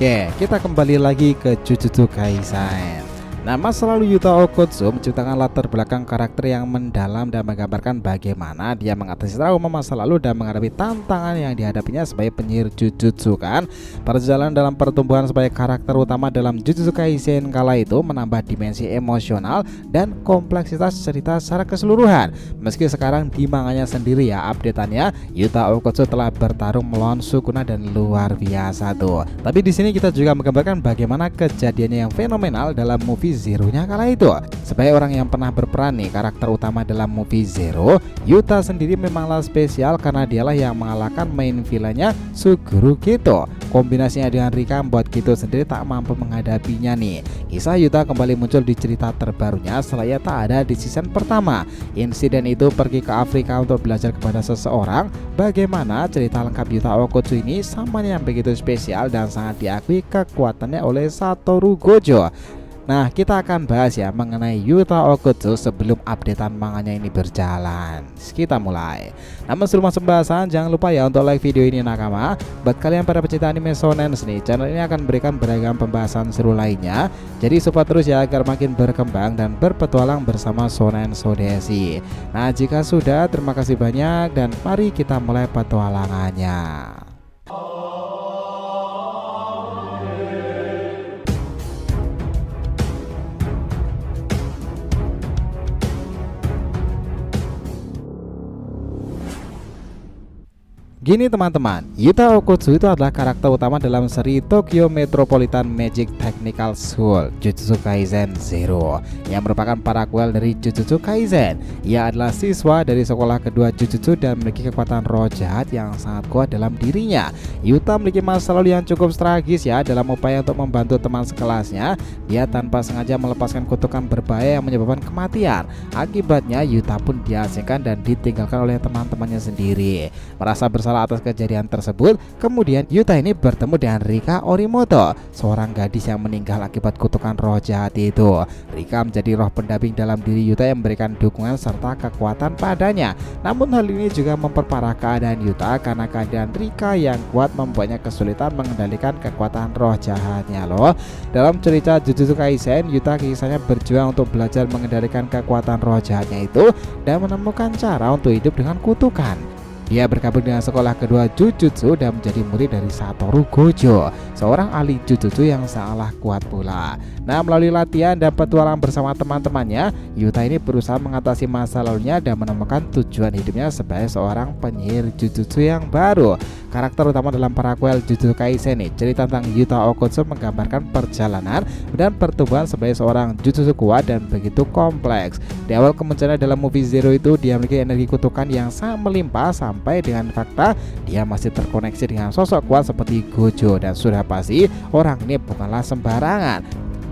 Oke, kita kembali lagi ke Jujutsu Kaisen. Nah, masa lalu Yuta Okkotsu menciptakan latar belakang karakter yang mendalam dan menggambarkan bagaimana dia mengatasi trauma masa lalu dan menghadapi tantangan yang dihadapinya sebagai penyihir Jujutsu kan. Perjalanan dalam pertumbuhan sebagai karakter utama dalam Jujutsu Kaisen kala itu menambah dimensi emosional dan kompleksitas cerita secara keseluruhan. Meski sekarang di manganya sendiri ya updateannya, Yuta Okkotsu telah bertarung melawan Sukuna dan luar biasa tuh. Tapi di sini kita juga menggambarkan bagaimana kejadiannya yang fenomenal dalam movie Zero-nya kala itu. Sebagai orang yang pernah berperan nih karakter utama dalam movie Zero, Yuta sendiri memanglah spesial karena dialah yang mengalahkan main villainnya Suguru Geto. Kombinasinya dengan Rika membuat Geto sendiri tak mampu menghadapinya nih. Kisah Yuta kembali muncul di cerita terbarunya setelah ia tak ada di season pertama. Insiden itu pergi ke Afrika untuk belajar kepada seseorang. Bagaimana cerita lengkap Yuta Okkotsu ini sama yang begitu spesial dan sangat diakui kekuatannya oleh Satoru Gojo. Nah, kita akan bahas ya mengenai Yuta Okkotsu sebelum updatean manganya ini berjalan. Kita mulai. Namun sebelum masuk pembahasan, jangan lupa ya untuk like video ini nakama. Buat kalian para pecinta anime shonen nih, channel ini akan berikan beragam pembahasan seru lainnya. Jadi support terus ya agar makin berkembang dan berpetualang bersama Shonen Sodeshi. Nah, jika sudah, terima kasih banyak dan mari kita mulai petualangannya. Gini teman-teman, Yuta Okkotsu itu adalah karakter utama dalam seri Tokyo Metropolitan Magic Technical School Jujutsu Kaisen Zero yang merupakan parakuel dari Jujutsu Kaisen. Ia adalah siswa dari sekolah kedua Jujutsu dan memiliki kekuatan roh jahat yang sangat kuat dalam dirinya. Yuta memiliki masa lalu yang cukup tragis ya. Dalam upaya untuk membantu teman sekelasnya, dia tanpa sengaja melepaskan kutukan berbahaya yang menyebabkan kematian. Akibatnya Yuta pun diasingkan dan ditinggalkan oleh teman-temannya sendiri. Merasa bersalah atas kejadian tersebut, kemudian Yuta ini bertemu dengan Rika Orimoto, seorang gadis yang meninggal akibat kutukan roh jahat itu. Rika menjadi roh pendamping dalam diri Yuta yang memberikan dukungan serta kekuatan padanya. Namun hal ini juga memperparah keadaan Yuta karena keadaan Rika yang kuat membuatnya kesulitan mengendalikan kekuatan roh jahatnya loh. Dalam cerita Jujutsu Kaisen, Yuta kisahnya berjuang untuk belajar mengendalikan kekuatan roh jahatnya itu dan menemukan cara untuk hidup dengan kutukan. Dia bergabung dengan sekolah kedua Jujutsu dan menjadi murid dari Satoru Gojo, seorang ahli Jujutsu yang sangatlah kuat pula. Nah, melalui latihan dan petualang bersama teman-temannya, Yuta ini berusaha mengatasi masa lalunya dan menemukan tujuan hidupnya sebagai seorang penyihir Jujutsu yang baru. Karakter utama dalam parakuel Jujutsu Kaisen ini, cerita tentang Yuta Okkotsu menggambarkan perjalanan dan pertumbuhan sebagai seorang Jujutsu kuat dan begitu kompleks. Di awal kemunculannya dalam movie Zero itu, dia memiliki energi kutukan yang sangat melimpah sampai dengan fakta dia masih terkoneksi dengan sosok kuat seperti Gojo, dan sudah pasti orang ini bukanlah sembarangan.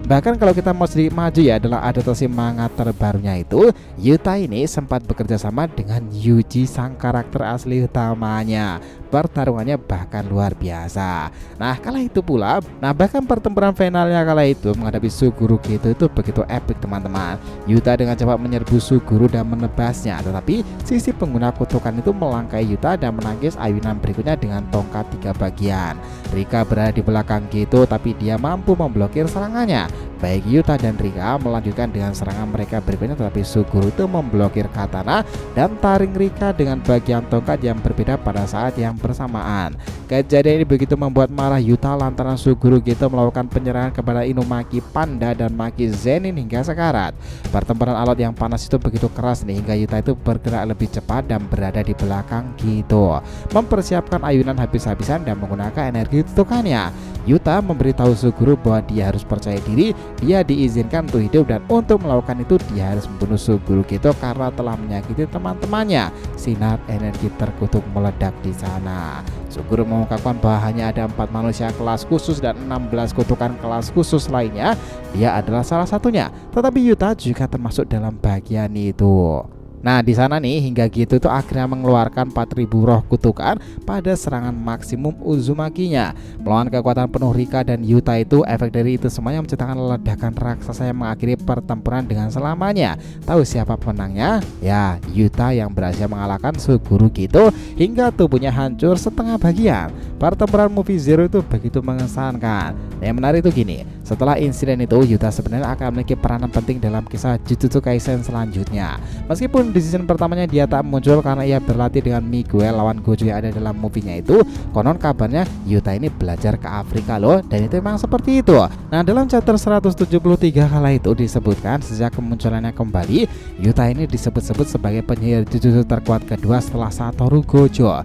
Bahkan kalau kita mau sedikit maju ya adalah adaptasi manga terbarunya itu, Yuta ini sempat bekerja sama dengan Yuji sang karakter asli utamanya. Pertarungannya bahkan luar biasa. Nah, kala itu pula, bahkan pertempuran finalnya kala itu menghadapi Suguru Geto itu begitu epic teman-teman. Yuta dengan cepat menyerbu Suguru dan menebasnya, tetapi sisi pengguna kutukan itu melangkai Yuta dan menangkis ayunan berikutnya dengan tongkat 3 bagian. Rika berada di belakang Geto tapi dia mampu memblokir serangannya. Baik Yuta dan Rika melanjutkan dengan serangan mereka berikutnya, tetapi Suguru itu memblokir katana dan taring Rika dengan bagian tongkat yang berbeda pada saat yang bersamaan. Kejadian ini begitu membuat marah Yuta lantaran Suguru Geto melakukan penyerangan kepada Inumaki Panda dan Maki Zenin hingga sekarat. Pertempuran alat yang panas itu begitu keras nih, hingga Yuta itu bergerak lebih cepat dan berada di belakang Geto, mempersiapkan ayunan habis-habisan dan menggunakan energi tutukannya. Yuta memberitahu Suguru bahwa dia harus percaya diri, dia diizinkan untuk hidup, dan untuk melakukan itu dia harus membunuh Suguru Geto karena telah menyakiti teman-temannya. Sinar energi terkutuk meledak di sana. Suguru mengungkapkan bahwa hanya ada 4 manusia kelas khusus dan 16 kutukan kelas khusus lainnya. Dia adalah salah satunya, tetapi Yuta juga termasuk dalam bagian itu. Nah, di sana nih hingga gitu tuh akhirnya mengeluarkan 4000 roh kutukan pada serangan maksimum Uzumakinya. Melawan kekuatan penuh Rika dan Yuta itu, efek dari itu semuanya menciptakan ledakan raksasa yang mengakhiri pertempuran dengan selamanya. Tahu siapa pemenangnya? Ya, Yuta yang berhasil mengalahkan Suguru gitu hingga tubuhnya hancur setengah bagian. Pertempuran movie Zero itu begitu mengesankan. Yang menarik itu gini, setelah insiden itu Yuta sebenarnya akan memiliki peranan penting dalam kisah Jujutsu Kaisen selanjutnya. Meskipun di season pertamanya dia tak muncul karena ia berlatih dengan Miguel lawan Gojo yang ada dalam movie-nya itu, konon kabarnya Yuta ini belajar ke Afrika loh, dan itu memang seperti itu. Nah, dalam chapter 173 kala itu disebutkan sejak kemunculannya kembali, Yuta ini disebut-sebut sebagai penyihir Jujutsu terkuat kedua setelah Satoru Gojo.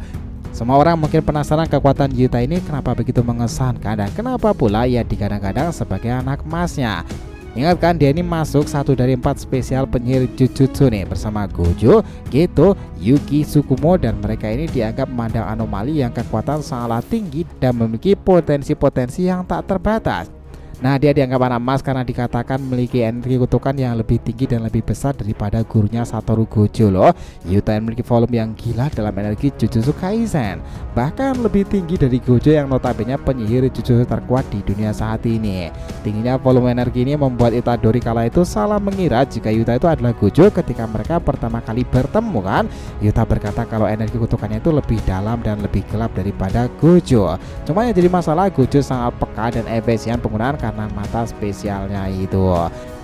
Semua orang mungkin penasaran kekuatan Yuta ini kenapa begitu mengesankan dan kenapa pula ia digadang-gadang sebagai anak emasnya. Ingat kan, dia ini masuk satu dari 4 spesial penyihir Jujutsu nih bersama Gojo, Geto, Yuki, Tsukumo, dan mereka ini dianggap memandang anomali yang kekuatan sangatlah tinggi dan memiliki potensi-potensi yang tak terbatas. Nah, dia dianggap anak emas karena dikatakan memiliki energi kutukan yang lebih tinggi dan lebih besar daripada gurunya Satoru Gojo loh. Yuta memiliki volume yang gila dalam energi Jujutsu Kaisen, bahkan lebih tinggi dari Gojo yang notabene penyihir Jujutsu terkuat di dunia saat ini. Tingginya volume energi ini membuat Itadori kala itu salah mengira jika Yuta itu adalah Gojo ketika mereka pertama kali bertemu kan. Yuta berkata kalau energi kutukannya itu lebih dalam dan lebih gelap daripada Gojo. Cuma yang jadi masalah, Gojo sangat peka dan efisien penggunaan karena mata spesialnya itu.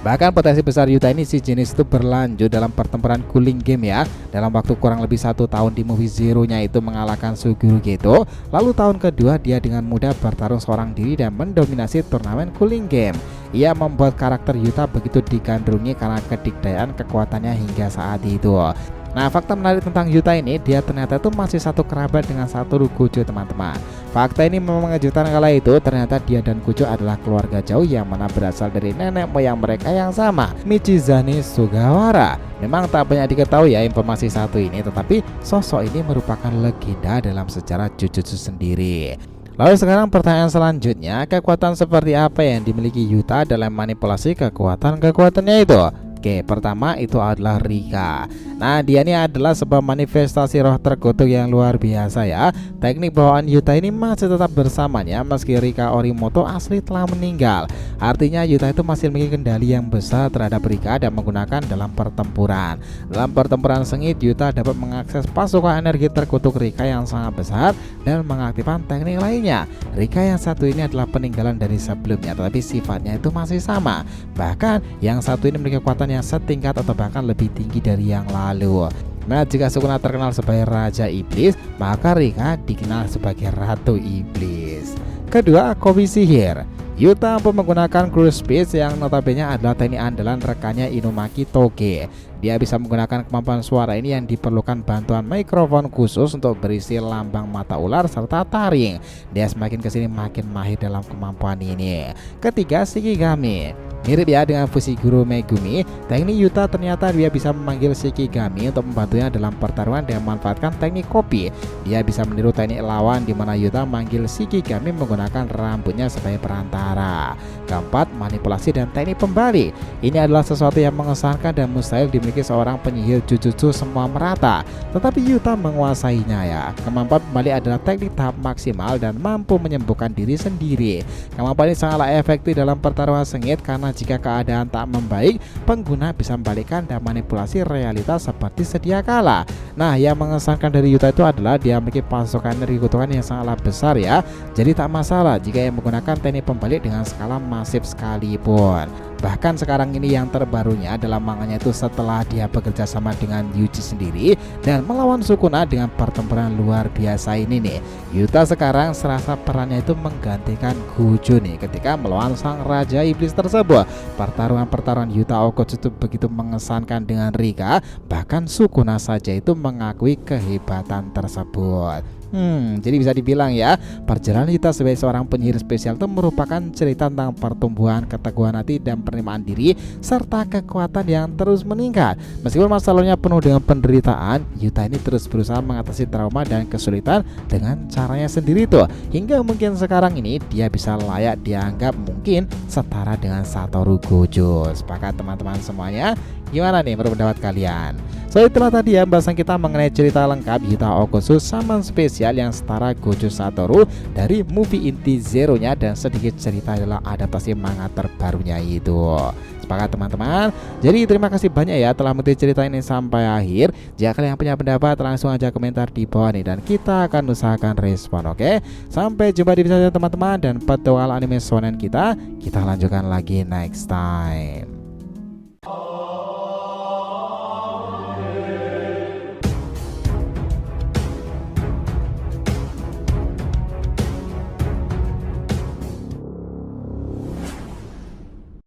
Bahkan potensi besar Yuta ini si jenis itu berlanjut dalam pertempuran Cooling Game ya. Dalam waktu kurang lebih 1 tahun di movie Zero-nya itu mengalahkan Suguru Geto. Lalu tahun kedua dia dengan mudah bertarung seorang diri dan mendominasi turnamen Cooling Game. Ia membuat karakter Yuta begitu digandrungi karena kedikdayaan kekuatannya hingga saat itu. Nah, fakta menarik tentang Yuta ini, dia ternyata itu masih satu kerabat dengan Satoru Gojo teman-teman. Fakta ini memang mengejutkan kala itu, ternyata dia dan Gojo adalah keluarga jauh yang mana berasal dari nenek moyang mereka yang sama, Michizane Sugawara. Memang tak banyak diketahui ya informasi satu ini, tetapi sosok ini merupakan legenda dalam sejarah Jujutsu sendiri. Lalu sekarang pertanyaan selanjutnya, kekuatan seperti apa yang dimiliki Yuta dalam manipulasi kekuatan-kekuatannya itu? Oke, pertama itu adalah Rika. Nah, dia ini adalah sebuah manifestasi roh terkutuk yang luar biasa ya. Teknik bawaan Yuta ini masih tetap bersamanya meski Rika Orimoto asli telah meninggal. Artinya Yuta itu masih memiliki kendali yang besar terhadap Rika dan menggunakan dalam pertempuran. Dalam pertempuran sengit, Yuta dapat mengakses pasukan energi terkutuk Rika yang sangat besar dan mengaktifkan teknik lainnya. Rika yang satu ini adalah peninggalan dari sebelumnya, tetapi sifatnya itu masih sama. Bahkan yang satu ini memiliki kekuatan yang setingkat atau bahkan lebih tinggi dari yang lalu. Nah, jika Sukuna terkenal sebagai Raja Iblis, maka Rika dikenal sebagai Ratu Iblis. Kedua, kopi sihir. Yuta menggunakan Cruise Speech yang notabene adalah teknik andalan rekannya Inumaki Toge. Dia bisa menggunakan kemampuan suara ini yang diperlukan bantuan mikrofon khusus untuk berisi lambang mata ular serta taring. Dia semakin kesini makin mahir dalam kemampuan ini. Ketiga, Shikigami. Mirip ya dengan Fushiguro Megumi, teknik Yuta ternyata dia bisa memanggil Shikigami untuk membantunya dalam pertarungan dengan memanfaatkan teknik kopi. Dia bisa meniru teknik lawan di mana Yuta memanggil Shikigami menggunakan rambutnya sebagai perantara. Keempat, manipulasi dan teknik pembalik. Ini adalah sesuatu yang mengesankan dan mustahil dimiliki seorang penyihir Jujutsu semua merata, tetapi Yuta menguasainya ya. Kemampuan pembalik adalah teknik tahap maksimal dan mampu menyembuhkan diri sendiri. Kemampuan ini sangatlah efektif dalam pertarungan sengit karena jika keadaan tak membaik, pengguna bisa membalikkan dan manipulasi realitas seperti sedia kala. Nah, yang mengesankan dari Yuta itu adalah dia memiliki pasukan energi kutukan yang sangatlah besar ya. Jadi tak masalah jika yang menggunakan teknik pembalik dengan skala masif sekalipun. Bahkan sekarang ini yang terbarunya dalam manganya itu setelah dia bekerja sama dengan Yuji sendiri dan melawan Sukuna dengan pertempuran luar biasa ini nih, Yuta sekarang serasa perannya itu menggantikan Gojo nih ketika melawan sang Raja Iblis tersebut. Pertarungan Yuta Okotsu itu begitu mengesankan dengan Rika, bahkan Sukuna saja itu mengakui kehebatan tersebut. Jadi bisa dibilang ya, perjalanan Yuta sebagai seorang penyihir spesial itu merupakan cerita tentang pertumbuhan, keteguhan hati, dan penerimaan diri serta kekuatan yang terus meningkat. Meskipun masalahnya penuh dengan penderitaan, Yuta ini terus berusaha mengatasi trauma dan kesulitan dengan caranya sendiri tuh. Hingga mungkin sekarang ini dia bisa layak dianggap mungkin setara dengan Satoru Gojo. Sepakat teman-teman semuanya? Gimana nih menurut pendapat kalian? So itulah tadi ya pembahasan kita mengenai cerita lengkap Yuta Okosu Summon spesial yang setara Gojo Satoru dari movie inti Zero-nya, dan sedikit cerita adalah adaptasi manga terbarunya itu. Sepakat teman-teman? Jadi terima kasih banyak ya telah mengikuti cerita ini sampai akhir. Jika kalian punya pendapat langsung aja komentar di bawah nih, dan kita akan usahakan respon, oke? Sampai jumpa di video teman-teman, dan petualang anime shonen kita lanjutkan lagi next time.